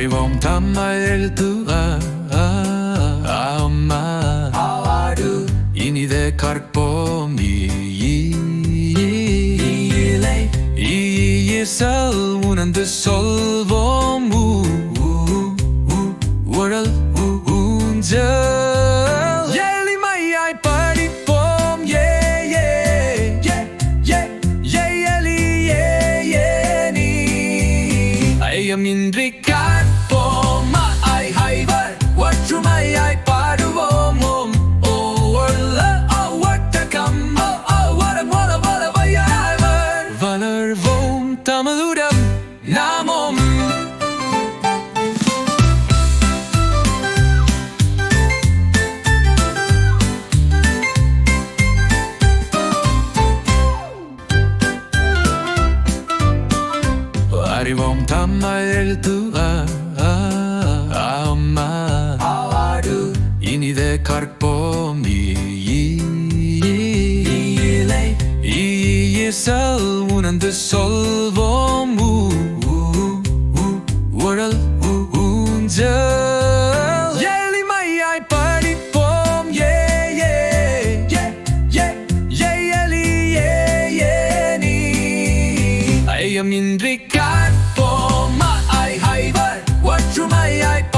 அறிவோம் தமிழ் எழுத்துகள் அம்மா ஆடு இனிதே கற்போம் ஈசல் உணர்ந்து சொல்வோம் உடல் ஊஞ்சல் எளிமையாய் படிப்போம் ஐயமின்றி காட்போம் ஐவர் ஒற்றுமையாய் பாடுவோம் வளர்வோம் தமிழுடன் நாமும் அறிவோம் தமிழ் எழுத்துகள் அம்மா ஆடு இனிதே கற்போம் ஈசல் உணர்ந்து சொல்வோம் உடல் ஊஞ்சல் எளிமையாய் படிப்போம் ஐயமின்றி காட்போம் ஐவர் ஒற்றுமையாய்